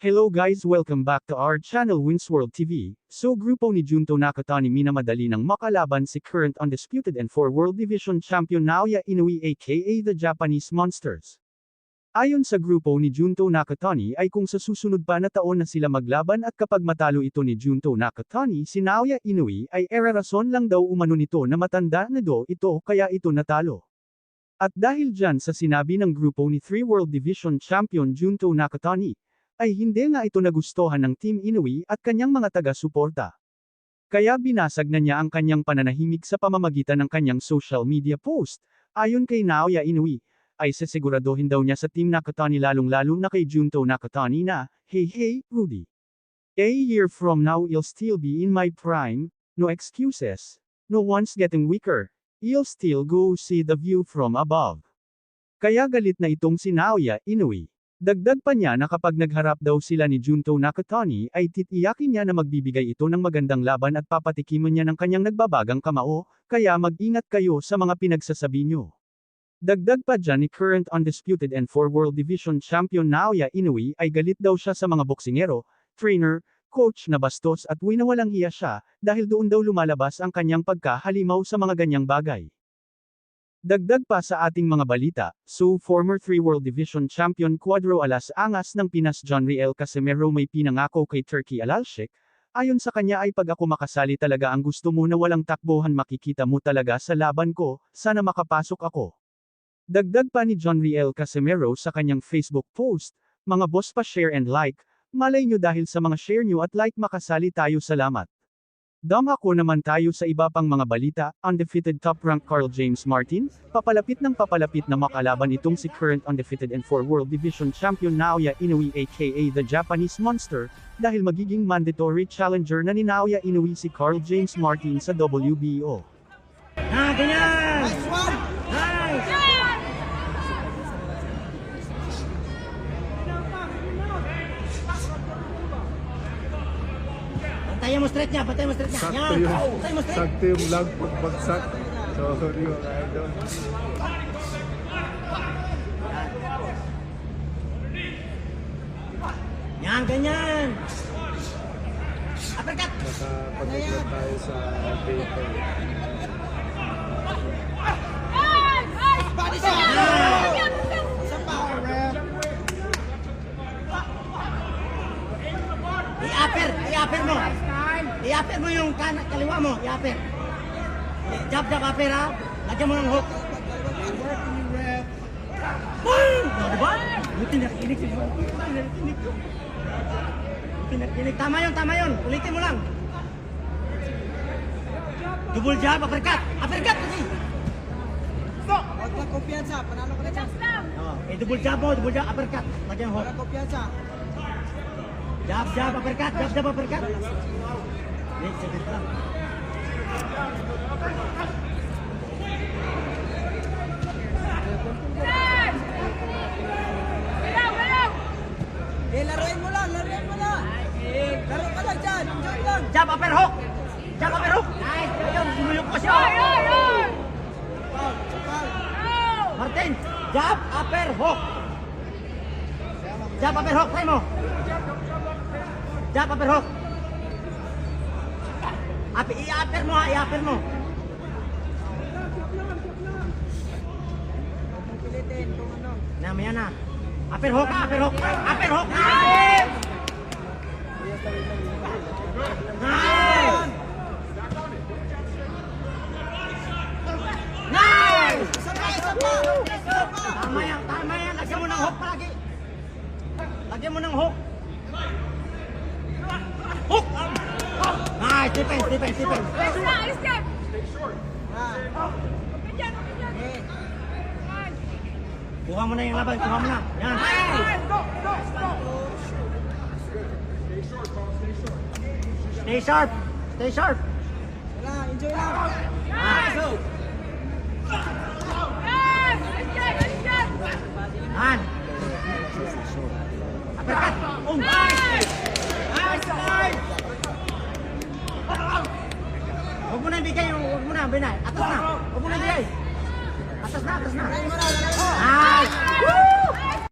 Hello guys, welcome back to our channel Winsworld TV. So grupo ni Junto Nakatani minamadali ng makalaban si current undisputed and 4 World Division Champion Naoya Inoue aka the Japanese Monsters. Ayon sa grupo ni Junto Nakatani ay kung sa susunod pa na taon na sila maglaban at kapag matalo ito ni Junto Nakatani si Naoya Inoue ay rason lang daw umano nito na matanda na do ito kaya ito natalo. At dahil dyan sa sinabi ng grupo ni 3 World Division Champion Junto Nakatani, ay hindi nga ito nagustuhan ng Team Inoue at kanyang mga taga-suporta. Kaya binasag na niya ang kanyang pananahimik sa pamamagitan ng kanyang social media post. Ayon kay Naoya Inoue, ay sisiguraduhin daw niya sa Team Nakatani lalong-lalo na kay Junto Nakatani na, "Hey, Rudy. A year from now I'll still be in my prime, no excuses. No one's getting weaker. I'll still go see the view from above." Kaya galit na itong si Naoya Inoue. Dagdag pa niya na kapag nagharap daw sila ni Junto Nakatani ay titiyakin niya na magbibigay ito ng magandang laban at papatikiman niya ng kanyang nagbabagang kamao, kaya mag-ingat kayo sa mga pinagsasabi niyo. Dagdag pa dyan ni current undisputed and 4 World Division Champion Naoya Inoue ay galit daw siya sa mga boksingero, trainer, coach na bastos at winawalang hiya siya, dahil doon daw lumalabas ang kanyang pagkahalimaw sa mga ganyang bagay. Dagdag pa sa ating mga balita, so former 3 World Division Champion Cuadro Alas Angas ng Pinas John Riel Casimero may pinangako kay Turkey Alalshik, ayon sa kanya ay pag ako makasali talaga ang gusto mo na walang takbuhan makikita mo talaga sa laban ko, sana makapasok ako. Dagdag pa ni John Riel Casimero sa kanyang Facebook post, "Mga boss pa share and like, malay nyo dahil sa mga share nyo at like makasali tayo salamat." Dumako naman tayo sa iba pang mga balita, undefeated top-rank Carl James Martin, papalapit na makalaban itong si current undefeated and 4 World Division Champion Naoya Inoue aka the Japanese Monster, dahil magiging mandatory challenger na ni Naoya Inoue si Carl James Martin sa WBO. Ganyan! Nice one! Nice! Bantayan mo straight niya, bantayan mo straight niya. Yan, bantayan mo straight. Sakto yung lag pagbagsak. Sorry mga idol. Yan, ganyan. Uppercut! Nakapagpagod tayo sa paper. Body shot! I-upper mo. I-upper mo yung kaliwa mo. I-upper. Jab, upper ha. Lagyan mo ng hook. Diba? Buti nakikinig siya. Nakikinig. Tama yun. Ulitin mo lang. Double jab, uppercut. Uppercut kasi. Huwag lang kumpiyansa, panalo ka na dyan. Double jab mo, uppercut. Lagyan mo hook. Huwag kumpiyansa. Jab, uppercut, uppercut. Wait, saglit lang. Laruin mo lang. Laro ka lang dyan, joke lang. Jab, upper hook. Nice, yun, sumuyok ko siya. Martin, jab, upper hook. Try mo. Jab, upper hook. I-upper mo. Pilitin kung ano. Namaya na. Upper hook. Nice! Isa pa. Tama yan. Lagyan mo ng hook palagi. Hook! Nice, defense. Kuha mo na yung laban, Yan. Stay sharp. Wala, enjoy lang. Nice. Han. Uppercut. Oh, nice. Huwag mo na ibigay yung, binay. Atas na. Huwag mo na ibigay. Atas na. Try mo na. Nice. Woo!